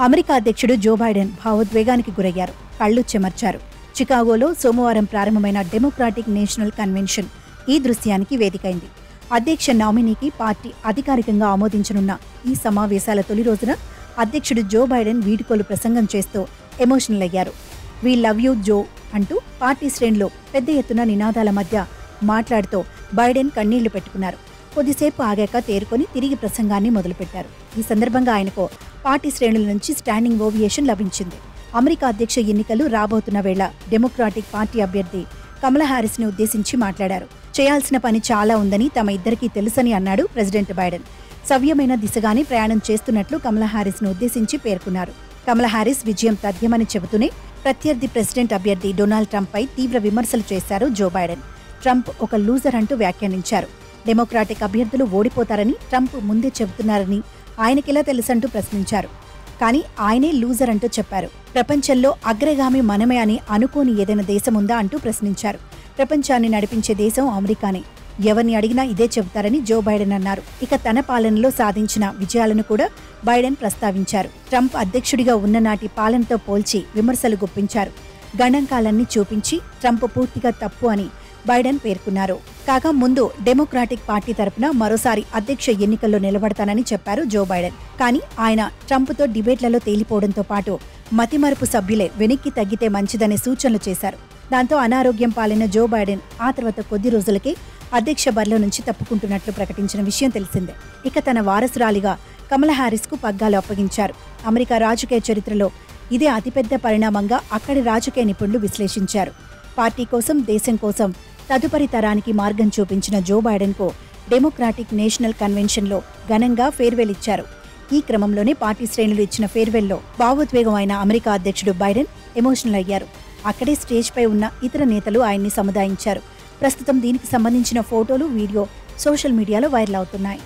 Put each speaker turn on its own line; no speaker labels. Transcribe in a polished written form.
America అధ్యక్షుడు Joe Biden భావోద్వేగానికి గురయ్యారు. కళ్లు చెమర్చారు. చికాగోలో సోమవారం ప్రారంభమైన డెమోక్రాటిక్ నేషనల్ కన్వెన్షన్ ఈ దృశ్యానికి వేదికైంది. అధ్యక్ష నామినీకి పార్టీ అధికారికంగా ఆమోదించనున్న ఈ సమావేశాల తొలి రోజున అధ్యక్షుడు జో బైడెన్ వీడ్కోలు ప్రసంగం చేస్తూ ఎమోషనల్ అయ్యారు. "వీ లవ్ యూ జో" అంటూ పార్టీ శ్రేణులు పెద్ద ఎత్తున నినాదాల మధ్య మాట్లాడుతూ బైడెన్ కన్నీళ్లు పెట్టుకున్నారు. కొద్దిసేపు ఆగాక తేరుకొని తిరిగి ప్రసంగాన్ని మొదలుపెట్టారు. ఈ సందర్భంగా ఆయనకు పార్టీ శ్రేణుల నుంచి స్టాండింగ్ ఓవియేషన్ లభించింది. అమెరికా అధ్యక్ష ఎన్నికలు రాబోతున్న వేళ డెమోక్రాటిక్ పార్టీ అభ్యర్థి కమలా హ్యారిస్ ని ఉద్దేశించి మాట్లాడారు. చేయాల్సిన పని చాలా ఉందని తమ ఇద్దరికీ తెలుసని అన్నాడు ప్రెసిడెంట్ బైడెన్. సవ్యమైన దిశగానే ప్రయాణం చేస్తున్నట్లు కమలా హ్యారిస్ ను ఉద్దేశించి పేర్కొన్నారు. కమలా హ్యారిస్ విజయం తథ్యమని చెబుతూనే ప్రత్యర్థి ప్రెసిడెంట్ అభ్యర్థి డొనాల్డ్ ట్రంప్ పై తీవ్ర విమర్శలు చేశారు జో బైడెన్. ట్రంప్ ఒక లూజర్ అంటూ వ్యాఖ్యానించారు. డెమోక్రాటిక్ అభ్యర్థులు ఓడిపోతారని ట్రంప్ ముందే చెబుతున్నారని ఆయనకెలా తెలుసంటూ ప్రశ్నించారు. కానీ ఆయనే లూజర్ అంటూ చెప్పారు. ప్రపంచంలో అగ్రగామి మనమే అని అనుకోని ఏదైనా దేశముందా అంటూ ప్రశ్నించారు. ప్రపంచాన్ని నడిపించే దేశం అమెరికానే. ఎవరిని అడిగినా ఇదే చెబుతారని జో బైడెన్ అన్నారు. ఇక తన పాలనలో సాధించిన విజయాలను కూడా బైడెన్ ప్రస్తావించారు. ట్రంప్ అధ్యక్షుడిగా ఉన్ననాటి పాలనతో పోల్చి విమర్శలు గుప్పించారు. గణాంకాలన్నీ చూపించి ట్రంప్ పూర్తిగా తప్పు అని బైడెన్ పేర్కొన్నారు. కాగా ముందు డెమోక్రాటిక్ పార్టీ తరపున మరోసారి అధ్యక్ష ఎన్నికల్లో నిలబడతానని చెప్పారు జో బైడెన్. కానీ ఆయన ట్రంప్తో డిబేట్లలో తేలిపోవడంతో పాటు మతిమరుపు సభ్యులే వెనక్కి తగ్గితే మంచిదనే సూచనలు చేశారు. దాంతో అనారోగ్యం పాలైన జో బైడెన్ ఆ తర్వాత కొద్ది రోజులకే అధ్యక్ష బరిలో నుంచి తప్పుకుంటున్నట్లు ప్రకటించిన విషయం తెలిసిందే. ఇక తన వారసురాలిగా కమలా హ్యారిస్ కు పగ్గాలు అప్పగించారు. అమెరికా రాజకీయ చరిత్రలో ఇదే అతిపెద్ద పరిణామంగా అక్కడి రాజకీయ నిపుణులు విశ్లేషించారు. పార్టీ కోసం, దేశం కోసం తదుపరి తరానికి మార్గం చూపించిన జో బైడెన్ కు డెమోక్రాటిక్ నేషనల్ కన్వెన్షన్లో ఘనంగా ఫేర్వెల్ ఇచ్చారు. ఈ క్రమంలోనే పార్టీ శ్రేణులు ఇచ్చిన ఫేర్వెల్లో భావోద్వేగం అయిన అమెరికా అధ్యక్షుడు బైడెన్ ఎమోషనల్ అయ్యారు. అక్కడే స్టేజ్పై ఉన్న ఇతర నేతలు ఆయన్ని సముదాయించారు. ప్రస్తుతం దీనికి సంబంధించిన ఫోటోలు, వీడియో సోషల్ మీడియాలో వైరల్ అవుతున్నాయి.